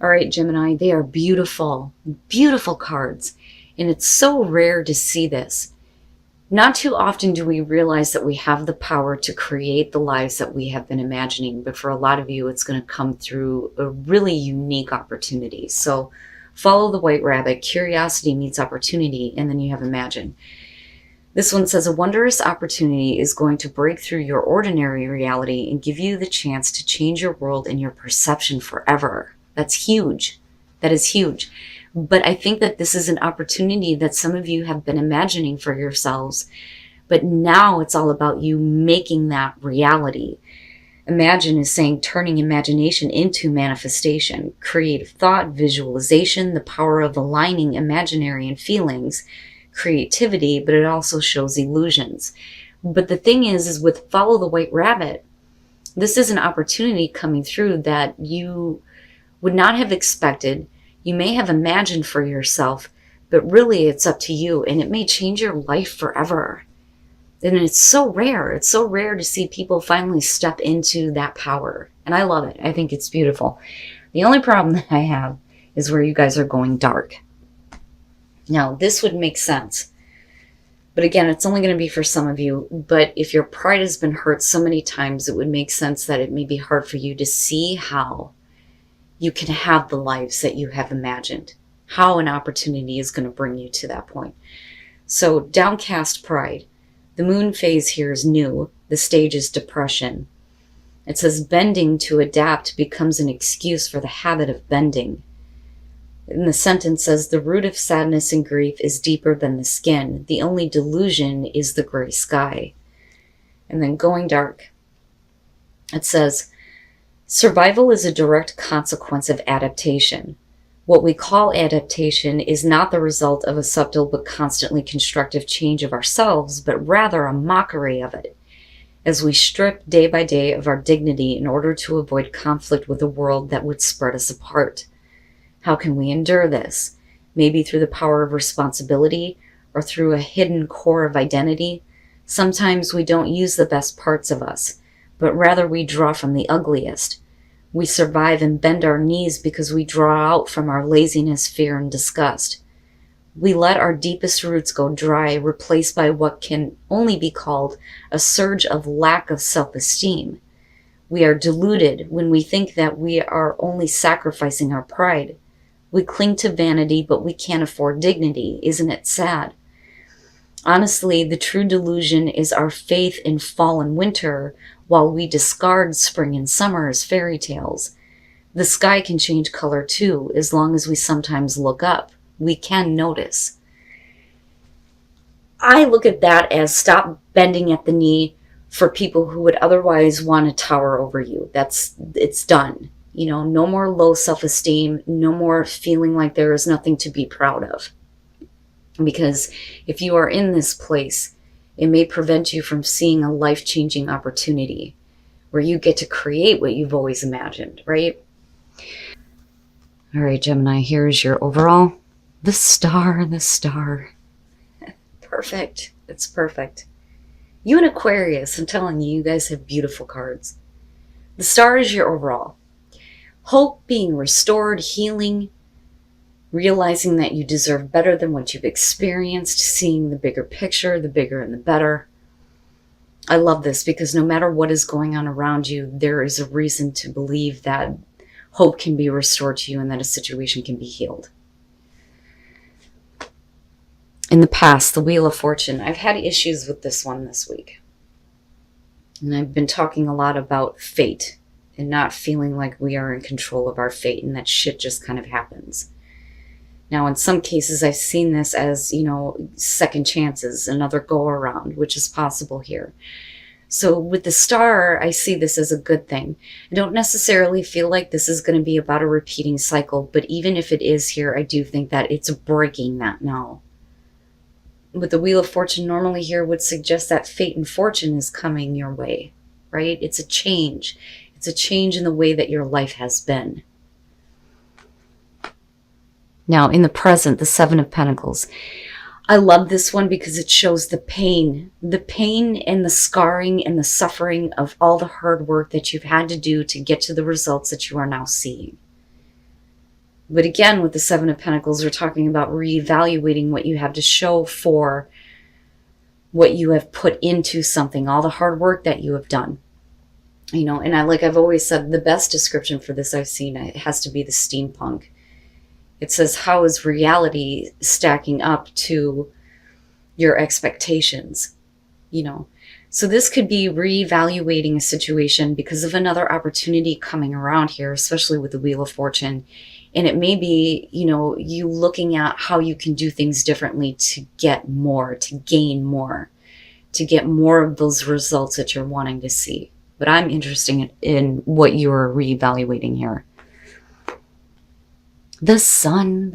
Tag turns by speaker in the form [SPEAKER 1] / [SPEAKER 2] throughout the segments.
[SPEAKER 1] All right, Gemini, they are beautiful, beautiful cards. And it's so rare to see this. Not too often do we realize that we have the power to create the lives that we have been imagining, but for a lot of you, it's going to come through a really unique opportunity. So follow the white rabbit, curiosity meets opportunity, and then you have imagine. This one says a wondrous opportunity is going to break through your ordinary reality and give you the chance to change your world and your perception forever. That's huge. That is huge. But I think that this is an opportunity that some of you have been imagining for yourselves, but now it's all about you making that reality. Imagine is saying turning imagination into manifestation, creative thought, visualization, the power of aligning imaginary and feelings, creativity, but it also shows illusions. But the thing is with follow the white rabbit, this is an opportunity coming through that you would not have expected. You may have imagined for yourself, but really it's up to you, and it may change your life forever. And it's so rare. It's so rare to see people finally step into that power. And I love it. I think it's beautiful. The only problem that I have is where you guys are going dark. Now, this would make sense. But again, it's only going to be for some of you. But if your pride has been hurt so many times, it would make sense that it may be hard for you to see how you can have the lives that you have imagined, how an opportunity is going to bring you to that point. So downcast pride. The moon phase here is new. The stage is depression. It says bending to adapt becomes an excuse for the habit of bending. And the sentence says the root of sadness and grief is deeper than the skin. The only delusion is the gray sky. And then going dark. It says survival is a direct consequence of adaptation. What we call adaptation is not the result of a subtle but constantly constructive change of ourselves, but rather a mockery of it, as we strip day by day of our dignity in order to avoid conflict with a world that would spread us apart. How can we endure this? Maybe through the power of responsibility or through a hidden core of identity. Sometimes we don't use the best parts of us, but rather we draw from the ugliest. We survive and bend our knees because we draw out from our laziness, fear, and disgust. We let our deepest roots go dry, replaced by what can only be called a surge of lack of self-esteem. We are deluded when we think that we are only sacrificing our pride. We cling to vanity, but we can't afford dignity. Isn't it sad? Honestly, the true delusion is our faith in fall and winter, while we discard spring and summer as fairy tales. The sky can change color too, as long as we sometimes look up. We can notice. I look at that as stop bending at the knee for people who would otherwise want to tower over you. It's done. No more low self-esteem, no more feeling like there is nothing to be proud of. Because if you are in this place, it may prevent you from seeing a life-changing opportunity where you get to create what you've always imagined, right? All right, Gemini, here's your overall. The star. Perfect. It's perfect. You and Aquarius, I'm telling you, you guys have beautiful cards. The star is your overall. Hope, being restored, healing, realizing that you deserve better than what you've experienced, seeing the bigger picture, the bigger and the better. I love this because no matter what is going on around you, there is a reason to believe that hope can be restored to you and that a situation can be healed. In the past, the Wheel of Fortune, I've had issues with this one this week. And I've been talking a lot about fate and not feeling like we are in control of our fate and that shit just kind of happens. Now, in some cases, I've seen this as, second chances, another go-around, which is possible here. So with the star, I see this as a good thing. I don't necessarily feel like this is going to be about a repeating cycle, but even if it is here, I do think that it's breaking that now. With the Wheel of Fortune normally here would suggest that fate and fortune is coming your way, right? It's a change. It's a change in the way that your life has been. Now, in the present, the Seven of Pentacles. I love this one because it shows the pain and the scarring and the suffering of all the hard work that you've had to do to get to the results that you are now seeing. But again, with the Seven of Pentacles, we're talking about reevaluating what you have to show for what you have put into something, all the hard work that you have done. You know, and I've always said, the best description for this I've seen, it has to be the steampunk. It says, how is reality stacking up to your expectations? You know, so this could be reevaluating a situation because of another opportunity coming around here, especially with the Wheel of Fortune. And it may be, you know, you looking at how you can do things differently to get more, to gain more, to get more of those results that you're wanting to see. But I'm interested in what you're reevaluating here. The sun,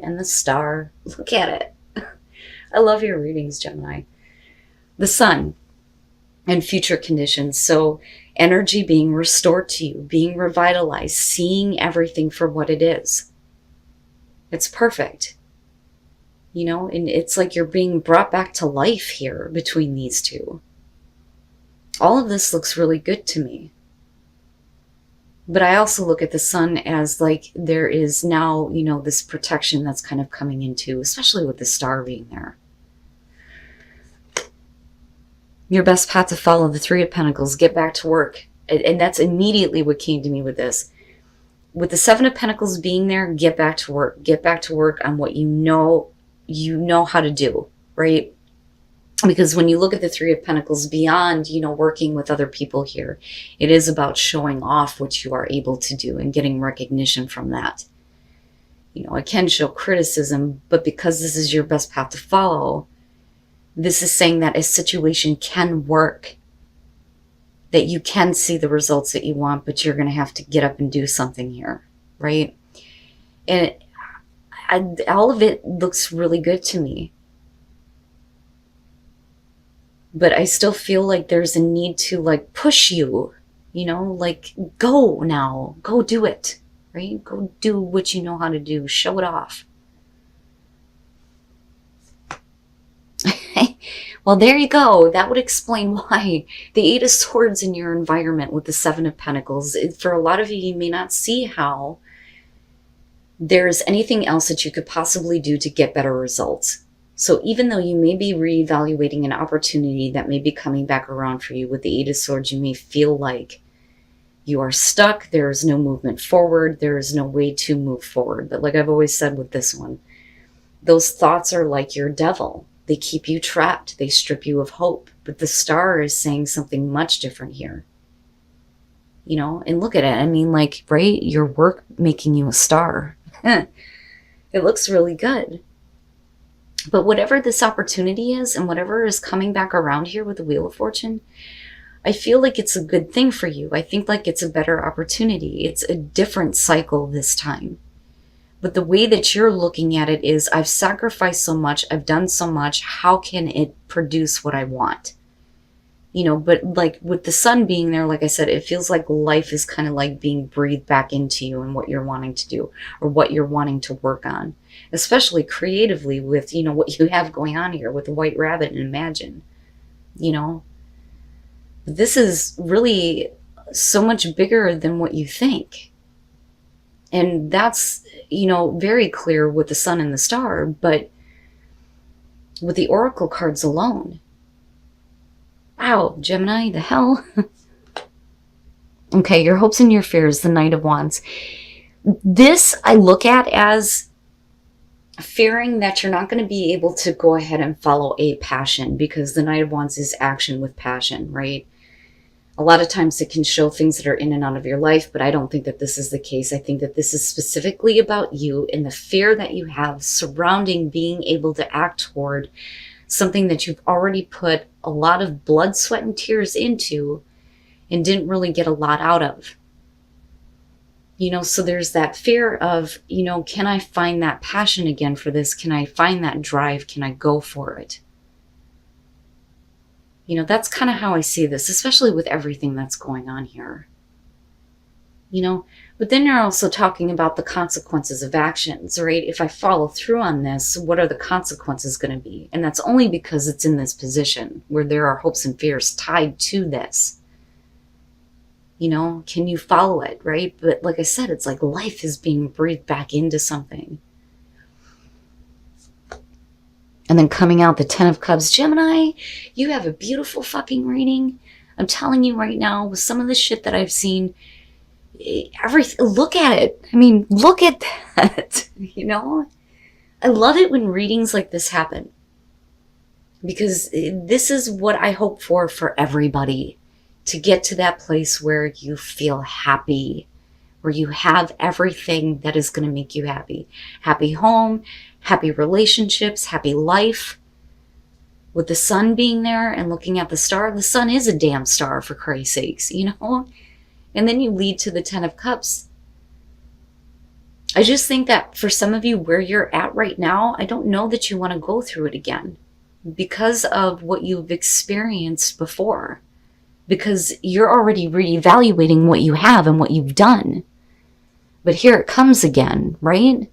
[SPEAKER 1] and the star. Look at it. I love your readings, Gemini. The sun and future conditions. So energy being restored to you, being revitalized, seeing everything for what it is. It's perfect. You know, and it's like you're being brought back to life here between these two. All of this looks really good to me. But I also look at the sun as like there is now, you know, this protection that's kind of coming into, especially with the star being there. Your best path to follow, the Three of Pentacles, get back to work. And that's immediately what came to me with this. With the Seven of Pentacles being there, get back to work. Get back to work on what you know how to do, right? Because when you look at the Three of Pentacles, beyond, you know, working with other people here, it is about showing off what you are able to do and getting recognition from that. You know, it can show criticism, but because this is your best path to follow, this is saying that a situation can work, that you can see the results that you want, but you're going to have to get up and do something here, right? And all of it looks really good to me. But I still feel like there's a need to like push you, you know, like go now, go do it, right? Go do what you know how to do, show it off. Well, there you go. That would explain why the Eight of Swords in your environment with the Seven of Pentacles. For a lot of you, you may not see how there's anything else that you could possibly do to get better results. So even though you may be reevaluating an opportunity that may be coming back around for you with the Eight of Swords, you may feel like you are stuck. There is no movement forward. There is no way to move forward. But like I've always said with this one, those thoughts are like your devil. They keep you trapped. They strip you of hope. But the star is saying something much different here. You know, and look at it. I mean, like, right? Your work making you a star. It looks really good. But whatever this opportunity is and whatever is coming back around here with the Wheel of Fortune, I feel like it's a good thing for you. I think like it's a better opportunity. It's a different cycle this time. But the way that you're looking at it is, I've sacrificed so much, I've done so much, how can it produce what I want? You know, but like with the sun being there, like I said, it feels like life is kind of like being breathed back into you and what you're wanting to do or what you're wanting to work on, especially creatively with, you know, what you have going on here with the White Rabbit and Imagine, you know. This is really so much bigger than what you think. And that's, you know, very clear with the sun and the star, but with the oracle cards alone. Wow, Gemini, the hell? Okay, your hopes and your fears, the Knight of Wands. This I look at as fearing that you're not going to be able to go ahead and follow a passion, because the Knight of Wands is action with passion, right? A lot of times it can show things that are in and out of your life, but I don't think that this is the case. I think that this is specifically about you and the fear that you have surrounding being able to act toward something that you've already put a lot of blood, sweat, and tears into and didn't really get a lot out of. You know, so there's that fear of, you know, can I find that passion again for this? Can I find that drive? Can I go for it? You know, that's kind of how I see this, especially with everything that's going on here. You know, but then you're also talking about the consequences of actions, right? If I follow through on this, what are the consequences going to be? And that's only because it's in this position where there are hopes and fears tied to this. You know, can you follow it, right? But like I said, it's like life is being breathed back into something. And then coming out the 10 of Cups, Gemini, you have a beautiful fucking reading. I'm telling you right now, with some of the shit that I've seen, look at it. I mean, look at that, you know? I love it when readings like this happen, because this is what I hope for everybody, to get to that place where you feel happy, where you have everything that is going to make you happy. Happy home, happy relationships, happy life. With the sun being there and looking at the star, the sun is a damn star, for Christ's sakes, you know? And then you lead to the 10 of Cups. I just think that for some of you, where you're at right now, I don't know that you want to go through it again because of what you've experienced before. Because you're already reevaluating what you have and what you've done. But here it comes again, right?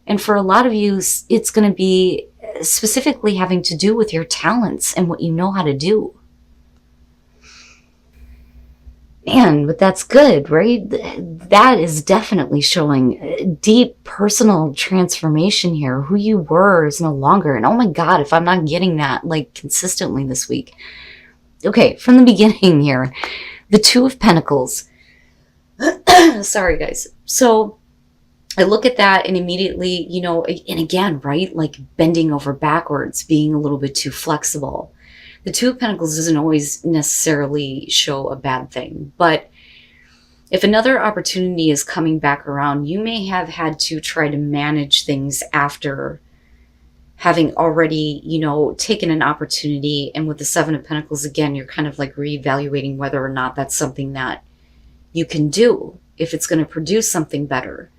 [SPEAKER 1] And for a lot of you, it's going to be specifically having to do with your talents and what you know how to do. Man, but that's good, right? That is definitely showing deep personal transformation here. Who you were is no longer. And oh my God, if I'm not getting that like consistently this week. Okay, from the beginning here, the 2 of Pentacles. Sorry, guys. So I look at that and immediately, you know, and again, right, like bending over backwards, being a little bit too flexible. The 2 of Pentacles doesn't always necessarily show a bad thing, but if another opportunity is coming back around, you may have had to try to manage things after having already, you know, taken an opportunity. And with the 7 of Pentacles, again, you're kind of like reevaluating whether or not that's something that you can do, if it's going to produce something better,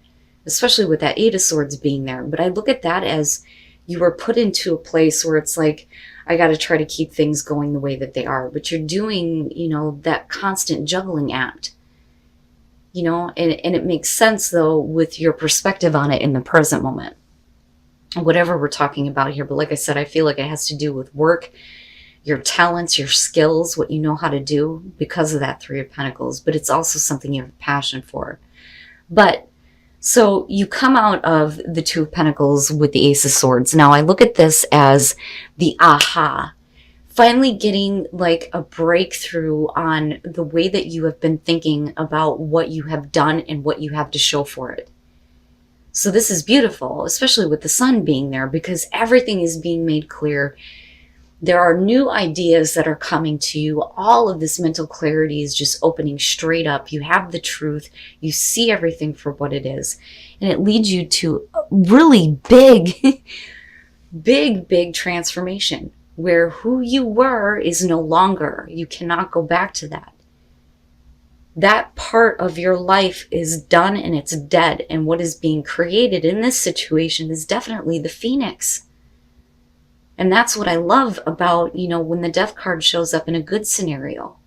[SPEAKER 1] especially with that 8 of Swords being there. But I look at that as you were put into a place where it's like, I got to try to keep things going the way that they are. But you're doing, you know, that constant juggling act, you know, and it makes sense, though, with your perspective on it in the present moment. Whatever we're talking about here. But like I said, I feel like it has to do with work, your talents, your skills, what you know how to do because of that 3 of Pentacles. But it's also something you have a passion for. But so you come out of the 2 of Pentacles with the Ace of Swords. Now I look at this as the aha. Finally getting like a breakthrough on the way that you have been thinking about what you have done and what you have to show for it. So this is beautiful, especially with the sun being there, because everything is being made clear. There are new ideas that are coming to you. All of this mental clarity is just opening straight up. You have the truth. You see everything for what it is. And it leads you to a really big, big transformation where who you were is no longer. You cannot go back to that. That part of your life is done and it's dead. And what is being created in this situation is definitely the Phoenix. And that's what I love about, you know, when the Death card shows up in a good scenario.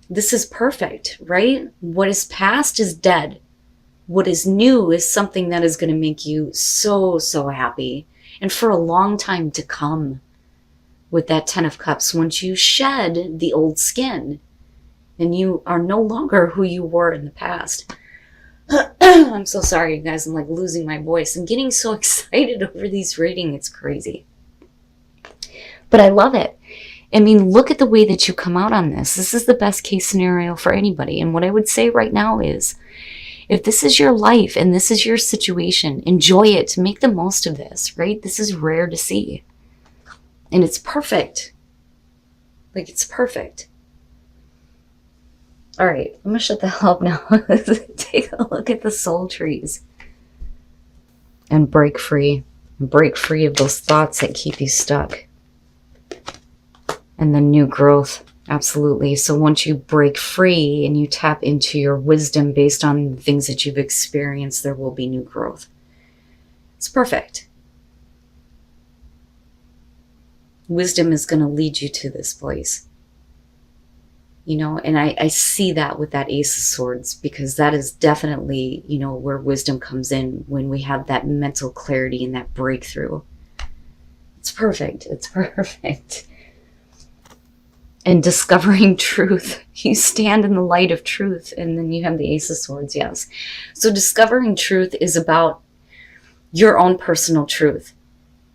[SPEAKER 1] This is perfect, right? What is past is dead. What is new is something that is going to make you so happy. And for a long time to come with that 10 of Cups, once you shed the old skin and you are no longer who you were in the past. I'm so sorry, you guys. I'm like losing my voice. I'm getting so excited over these readings. It's crazy. But I love it. I mean, look at the way that you come out on this. This is the best case scenario for anybody. And what I would say right now is, if this is your life and this is your situation, enjoy it. Make the most of this, right? This is rare to see. And it's perfect. Like, it's perfect. All right, I'm going to shut the hell up now. Take a look at the soul trees. And break free. Break free of those thoughts that keep you stuck. And then new growth. Absolutely. So once you break free and you tap into your wisdom based on the things that you've experienced, there will be new growth. It's perfect. Wisdom is going to lead you to this place. You know, and I see that with that Ace of Swords, because that is definitely, you know, where wisdom comes in when we have that mental clarity and that breakthrough. It's perfect. It's perfect. and discovering truth. You stand in the light of truth, and then you have the Ace of Swords, yes. So discovering truth is about your own personal truth.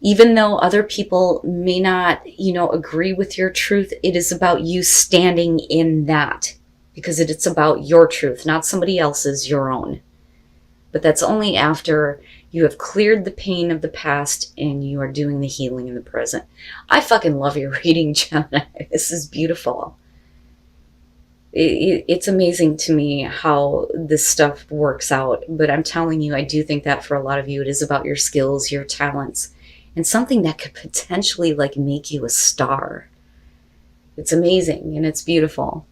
[SPEAKER 1] Even though other people may not, agree with your truth, it is about you standing in that, because it's about your truth, not somebody else's, your own. But that's only after you have cleared the pain of the past and you are doing the healing in the present. I fucking love your reading, Gemini. This is beautiful. It's amazing to me how this stuff works out. But I'm telling you, I do think that for a lot of you, it is about your skills, your talents, and something that could potentially like make you a star. It's amazing and it's beautiful.